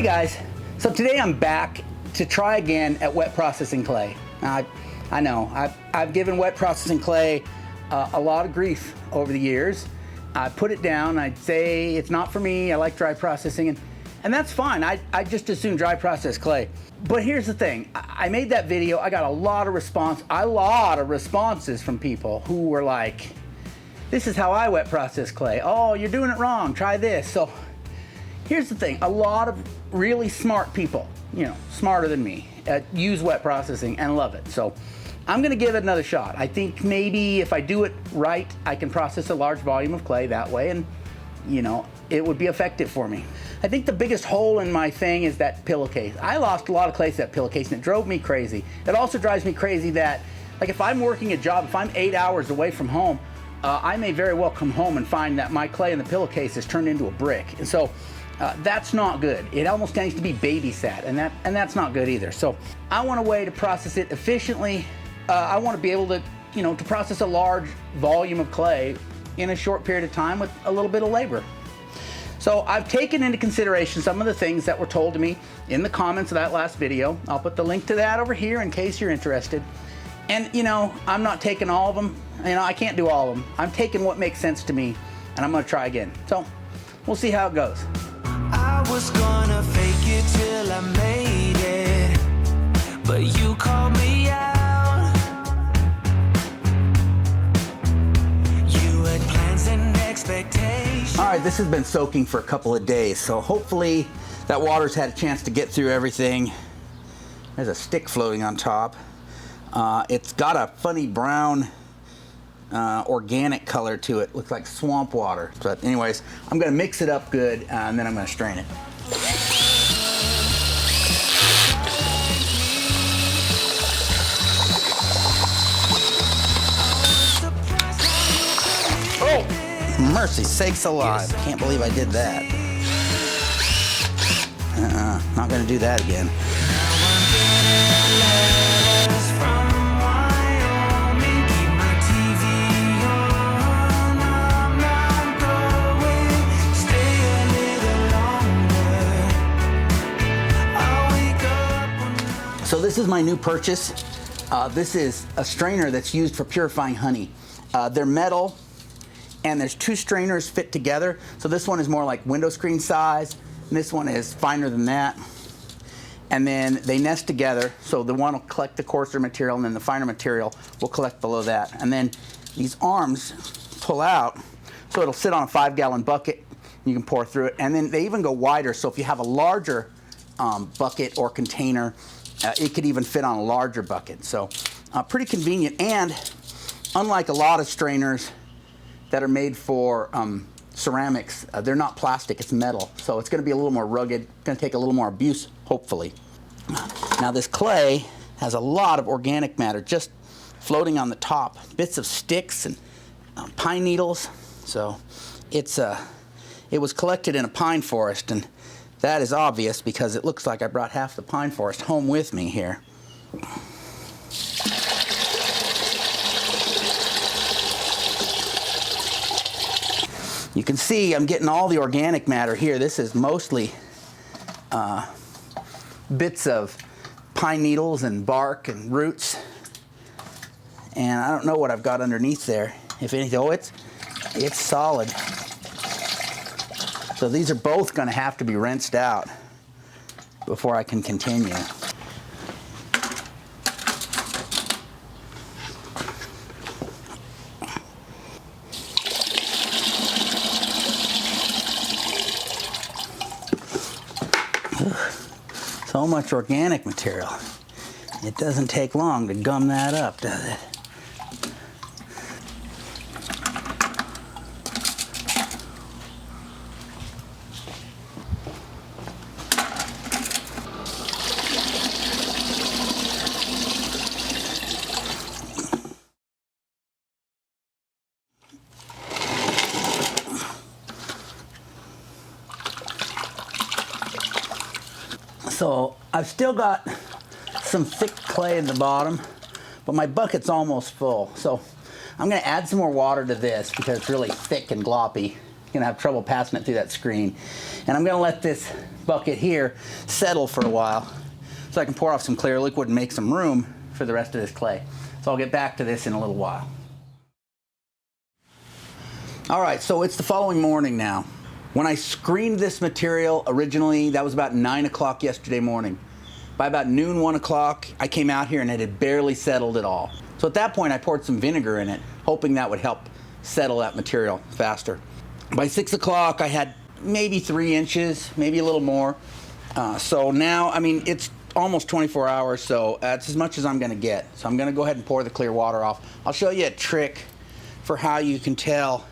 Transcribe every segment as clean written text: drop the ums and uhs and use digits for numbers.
Hey guys, so today I'm back to try again at wet processing clay. I know, I've given wet processing clay a lot of grief over the years. I put it down, I'd say it's not for me, I like dry processing, and that's fine. I just as soon dry process clay. But here's the thing, I made that video, I got a lot of responses from people who were like, this is how I wet process clay. Oh, you're doing it wrong, try this. So here's the thing, a lot of really smart people, you know, smarter than me, use wet processing and love it. So I'm gonna give it another shot. I think maybe if I do it right, I can process a large volume of clay that way, and you know, it would be effective for me. I think the biggest hole in my thing is that pillowcase. I lost a lot of clay to that pillowcase and it drove me crazy. It also drives me crazy that, like, if I'm working a job, if I'm 8 hours away from home, I may very well come home and find that my clay in the pillowcase has turned into a brick. And so that's not good. It almost tends to be babysat, and that's not good either. So I want a way to process it efficiently. I want to be able to, you know, to process a large volume of clay in a short period of time with a little bit of labor. So I've taken into consideration some of the things that were told to me in the comments of that last video. I'll put the link to that over here in case you're interested. And you know, I'm not taking all of them. You know, I can't do all of them. I'm taking what makes sense to me, and I'm gonna try again. So we'll see how it goes. I was gonna fake it till I made it, but you called me out. You had plans and expectations. All right, this has been soaking for a couple of days, so hopefully that water's had a chance to get through everything. There's a stick floating on top. It's got a funny brown organic color to it. Looks like swamp water. But anyways, I'm gonna mix it up good and then I'm gonna strain it. Oh, mercy sakes alive. Can't believe I did that. Not gonna do that again. So this is my new purchase. This is a strainer that's used for purifying honey. They're metal, and there's two strainers fit together. So this one is more like window screen size, and this one is finer than that. And then they nest together, so the one will collect the coarser material, and then the finer material will collect below that. And then these arms pull out, so it'll sit on a 5-gallon bucket. You can pour through it, and then they even go wider, so if you have a larger bucket or container, it could even fit on a larger bucket. So pretty convenient, and unlike a lot of strainers that are made for ceramics, they're not plastic, it's metal. So it's gonna be a little more rugged, gonna take a little more abuse, hopefully. Now this clay has a lot of organic matter just floating on the top, bits of sticks and pine needles. So it was collected in a pine forest, and that is obvious because it looks like I brought half the pine forest home with me here. You can see I'm getting all the organic matter here. This is mostly bits of pine needles and bark and roots. And I don't know what I've got underneath there. If anything, oh, it's solid. So these are both going to have to be rinsed out before I can continue. So much organic material. It doesn't take long to gum that up, does it? So I've still got some thick clay in the bottom, but my bucket's almost full. So I'm gonna add some more water to this because it's really thick and gloppy. gonna have trouble passing it through that screen. And I'm gonna let this bucket here settle for a while so I can pour off some clear liquid and make some room for the rest of this clay. So I'll get back to this in a little while. All right, so it's the following morning now. When I screened this material originally, that was about 9 o'clock yesterday morning. By about noon, 1 o'clock, I came out here and it had barely settled at all. So at that point, I poured some vinegar in it, hoping that would help settle that material faster. By 6 o'clock, I had maybe 3 inches, maybe a little more. So now, I mean, it's almost 24 hours, so that's as much as I'm gonna get. So I'm gonna go ahead and pour the clear water off. I'll show you a trick for how you can tell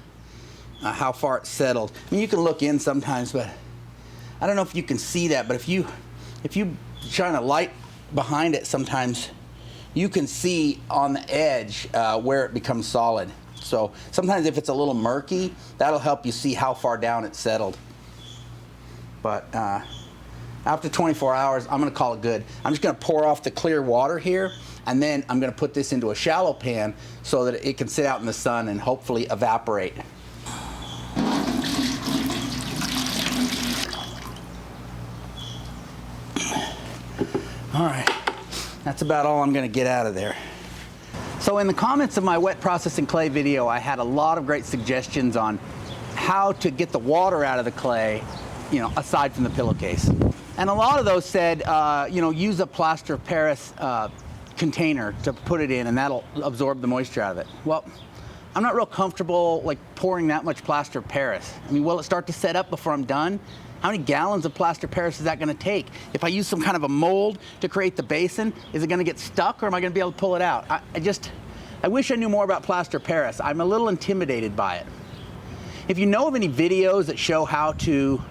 how far it's settled. I mean, you can look in sometimes, but I don't know if you can see that, but if you shine a light behind it sometimes, you can see on the edge where it becomes solid. So sometimes if it's a little murky, that'll help you see how far down it's settled. But after 24 hours, I'm gonna call it good. I'm just gonna pour off the clear water here, and then I'm gonna put this into a shallow pan so that it can sit out in the sun and hopefully evaporate. All right, that's about all I'm gonna get out of there. So in the comments of my wet processing clay video, I had a lot of great suggestions on how to get the water out of the clay, you know, aside from the pillowcase. And a lot of those said, you know, use a plaster of Paris container to put it in, and that'll absorb the moisture out of it. Well, I'm not real comfortable like pouring that much plaster of Paris. I mean, will it start to set up before I'm done? How many gallons of plaster of Paris is that gonna take? If I use some kind of a mold to create the basin, is it gonna get stuck, or am I gonna be able to pull it out? I wish I knew more about plaster of Paris. I'm a little intimidated by it. If you know of any videos that show how to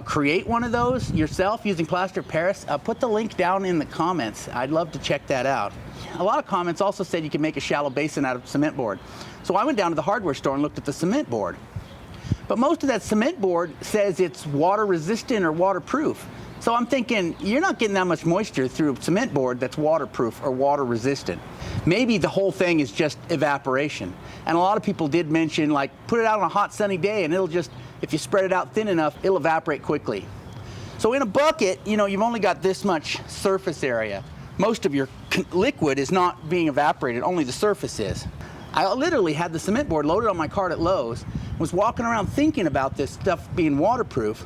create one of those yourself using plaster of Paris, put the link down in the comments. I'd love to check that out. A lot of comments also said you can make a shallow basin out of cement board. So I went down to the hardware store and looked at the cement board. But most of that cement board says it's water resistant or waterproof. So I'm thinking, you're not getting that much moisture through a cement board that's waterproof or water resistant. Maybe the whole thing is just evaporation. And a lot of people did mention, like, put it out on a hot sunny day and it'll just, if you spread it out thin enough, it'll evaporate quickly. So in a bucket, you know, you've only got this much surface area. Most of your liquid is not being evaporated, only the surface is. I literally had the cement board loaded on my cart at Lowe's, was walking around thinking about this stuff being waterproof,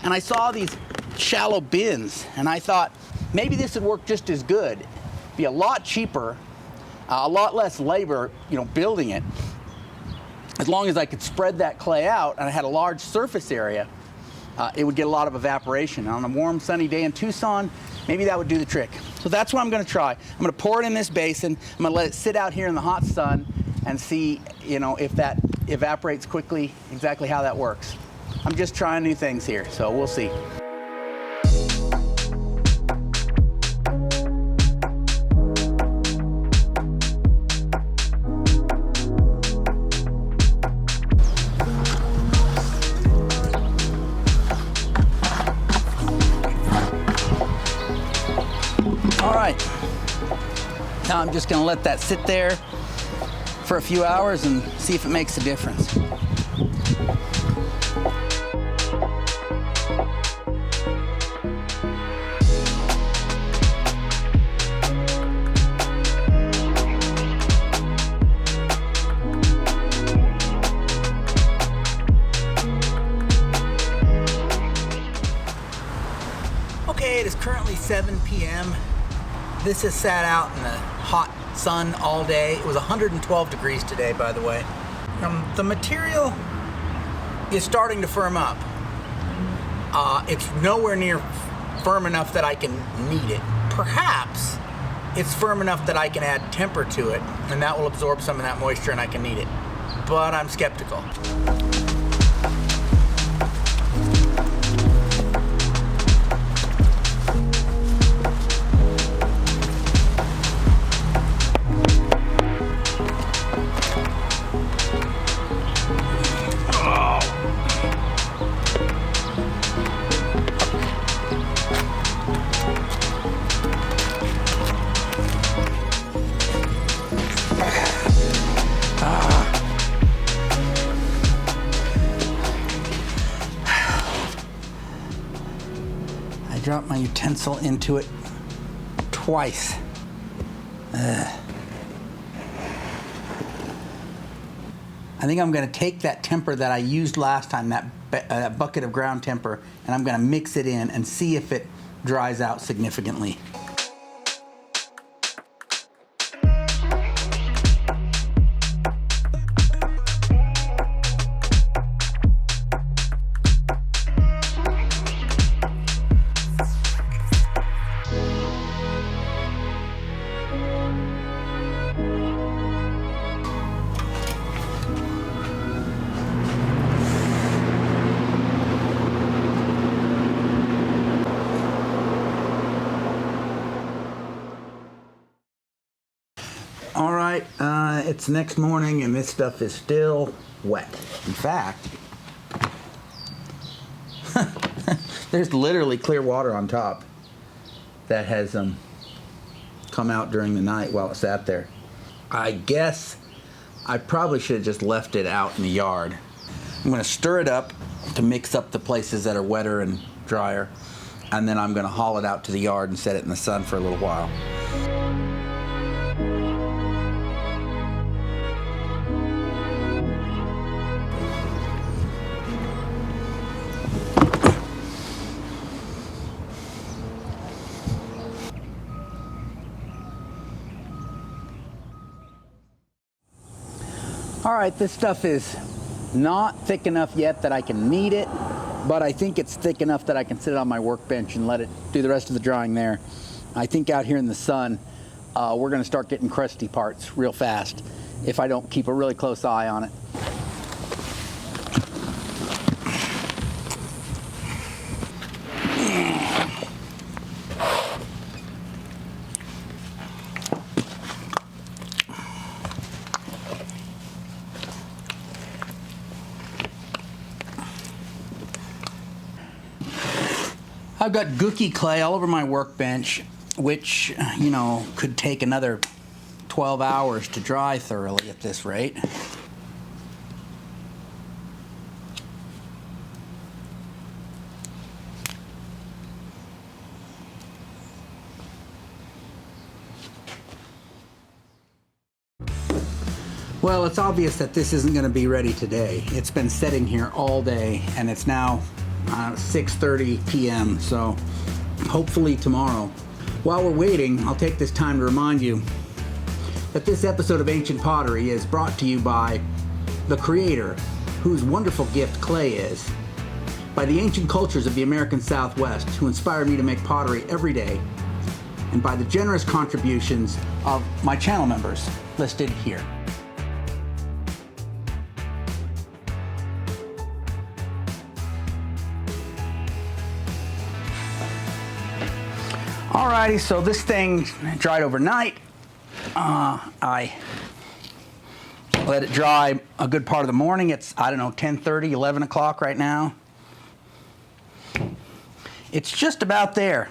and I saw these shallow bins, and I thought maybe this would work just as good. Be a lot cheaper, a lot less labor, you know, building it. As long as I could spread that clay out and I had a large surface area, it would get a lot of evaporation. And on a warm, sunny day in Tucson, maybe that would do the trick. So that's what I'm gonna try. I'm gonna pour it in this basin. I'm gonna let it sit out here in the hot sun and see, you know, if that evaporates quickly, exactly how that works. I'm just trying new things here, so we'll see. All right, now I'm just gonna let that sit there for a few hours and see if it makes a difference. Okay, it is currently 7 p.m. This has sat out in the hot sun all day. It was 112 degrees today, by the way. The material is starting to firm up. It's nowhere near firm enough that I can knead it. Perhaps it's firm enough that I can add temper to it, and that will absorb some of that moisture and I can knead it. But I'm skeptical. dropped my utensil into it twice. I think I'm going to take that temper that I used last time, that bucket of ground temper, and I'm going to mix it in and see if it dries out significantly. All right, it's next morning and this stuff is still wet. In fact, there's literally clear water on top that has come out during the night while it sat there. I guess I probably should have just left it out in the yard. I'm gonna stir it up to mix up the places that are wetter and drier, and then I'm gonna haul it out to the yard and set it in the sun for a little while. All right, this stuff is not thick enough yet that I can knead it, but I think it's thick enough that I can sit it on my workbench and let it do the rest of the drying there. I think out here in the sun, we're gonna start getting crusty parts real fast if I don't keep a really close eye on it. I've got gooky clay all over my workbench, which, you know, could take another 12 hours to dry thoroughly at this rate. Well, it's obvious that this isn't going to be ready today. It's been sitting here all day, and it's now 6:30 p.m., so hopefully tomorrow. While we're waiting, I'll take this time to remind you that this episode of Ancient Pottery is brought to you by the Creator, whose wonderful gift clay is, by the ancient cultures of the American Southwest, who inspire me to make pottery every day, and by the generous contributions of my channel members listed here. Alrighty, so this thing dried overnight. I let it dry a good part of the morning. It's, I don't know, 10:30, 11 o'clock right now. It's just about there.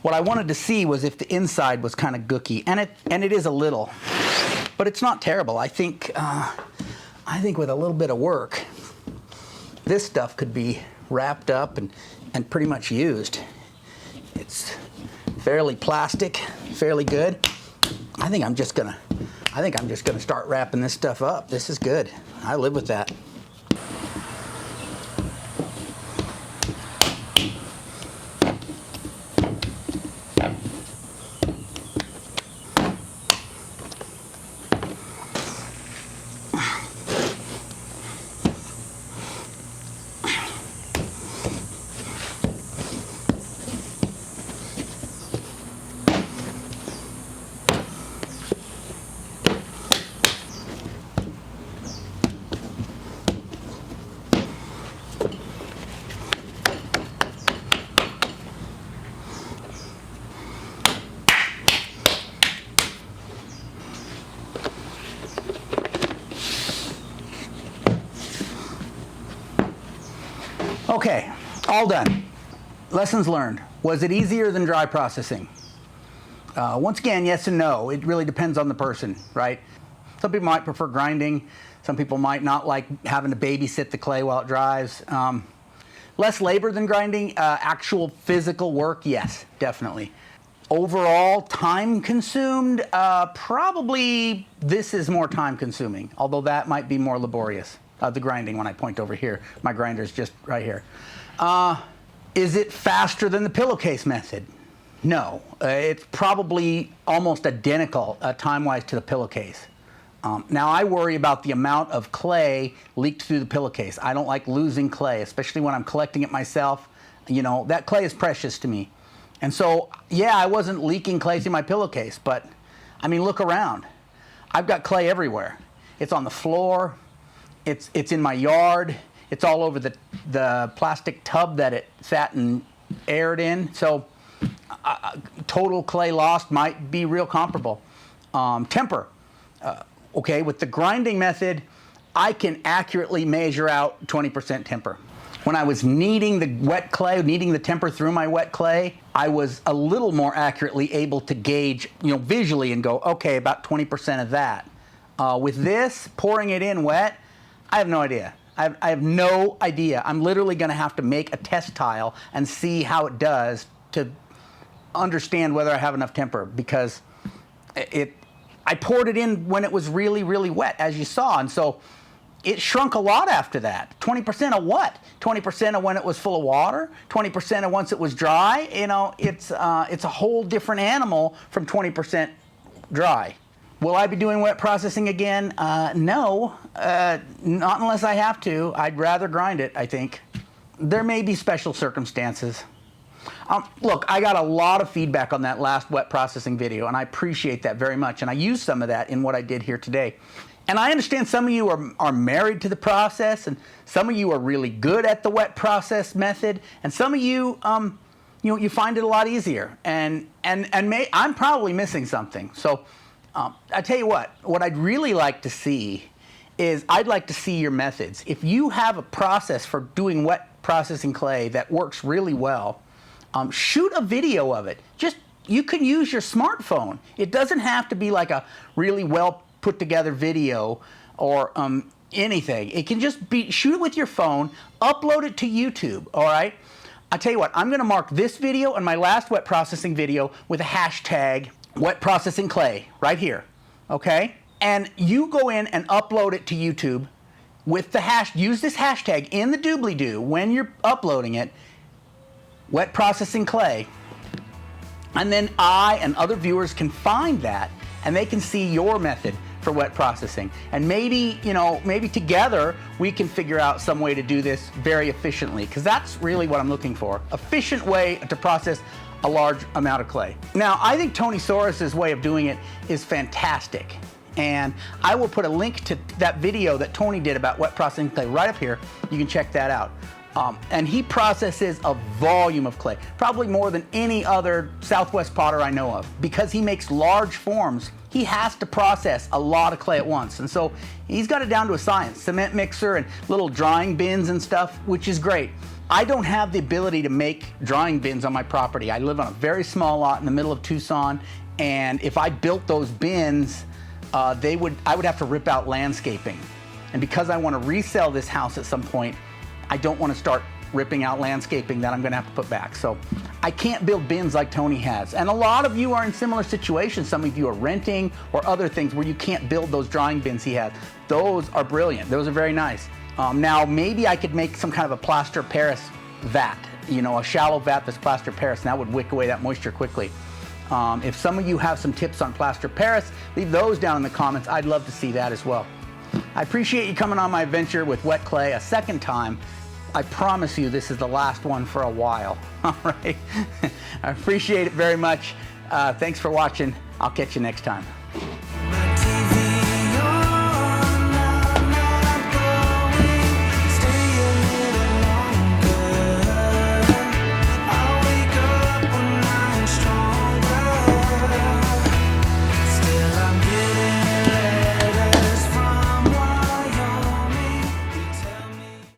What I wanted to see was if the inside was kind of gooky, and it is a little, but it's not terrible. I think with a little bit of work, this stuff could be wrapped up and pretty much used. It's fairly plastic, fairly good. I think I'm just gonna start wrapping this stuff up. This is good. I live with that. Okay, all done. Lessons learned. Was it easier than dry processing? Once again, yes and no. It really depends on the person, right? Some people might prefer grinding. Some people might not like having to babysit the clay while it dries. Less labor than grinding, actual physical work, yes, definitely. Overall, time consumed, probably this is more time consuming, although that might be more laborious. The grinding, when I point over here, my grinder is just right here. Is it faster than the pillowcase method? No, it's probably almost identical time-wise to the pillowcase. Now I worry about the amount of clay leaked through the pillowcase. I don't like losing clay, especially when I'm collecting it myself. You know, that clay is precious to me. And so, yeah, I wasn't leaking clay through my pillowcase, but I mean, look around. I've got clay everywhere. It's on the floor, it's in my yard, it's all over the plastic tub that it sat and aired in. So total clay lost might be real comparable. Temper. Okay, with the grinding method, I can accurately measure out 20% temper. When I was kneading the wet clay, kneading the temper through my wet clay, I was a little more accurately able to gauge, you know, visually and go, okay, about 20% of that. With this, pouring it in wet, I have no idea. I have no idea. I'm literally going to have to make a test tile and see how it does to understand whether I have enough temper, because I poured it in when it was really, really wet, as you saw, and so it shrunk a lot after that. 20% of what? 20% of when it was full of water? 20% of once it was dry? You know, it's a whole different animal from 20% dry. Will I be doing wet processing again? No, not unless I have to. I'd rather grind it, I think. There may be special circumstances. Look, I got a lot of feedback on that last wet processing video, and I appreciate that very much, and I used some of that in what I did here today. And I understand some of you are married to the process, and some of you are really good at the wet process method, and some of you, you find it a lot easier. And I'm probably missing something. So I tell you what I'd really like to see is I'd like to see your methods. If you have a process for doing wet processing clay that works really well, shoot a video of it. You can use your smartphone. It doesn't have to be like a really well put together video or anything. It can just be, shoot it with your phone, upload it to YouTube, all right? I tell you what, I'm gonna mark this video and my last wet processing video with a hashtag wet processing clay right here, okay? And you go in and upload it to YouTube with the use this hashtag in the doobly-doo when you're uploading it, wet processing clay, and then I and other viewers can find that and they can see your method for wet processing. And maybe, maybe together we can figure out some way to do this very efficiently, because that's really what I'm looking for. Efficient way to process a large amount of clay. Now, I think Tony Soros's way of doing it is fantastic. And I will put a link to that video that Tony did about wet processing clay right up here. You can check that out. And he processes a volume of clay, probably more than any other Southwest potter I know of. Because he makes large forms, he has to process a lot of clay at once. And so he's got it down to a science. Cement mixer and little drying bins and stuff, which is great. I don't have the ability to make drying bins on my property. I live on a very small lot in the middle of Tucson, and if I built those bins, I would have to rip out landscaping. And because I want to resell this house at some point, I don't want to start ripping out landscaping that I'm going to have to put back. So I can't build bins like Tony has. And a lot of you are in similar situations. Some of you are renting or other things where you can't build those drying bins he has. Those are brilliant. Those are very nice. Now, maybe I could make some kind of a plaster Paris vat, a shallow vat that's plaster Paris, and that would wick away that moisture quickly. If some of you have some tips on plaster Paris, leave those down in the comments. I'd love to see that as well. I appreciate you coming on my adventure with wet clay a second time. I promise you this is the last one for a while. All right. I appreciate it very much. Thanks for watching. I'll catch you next time.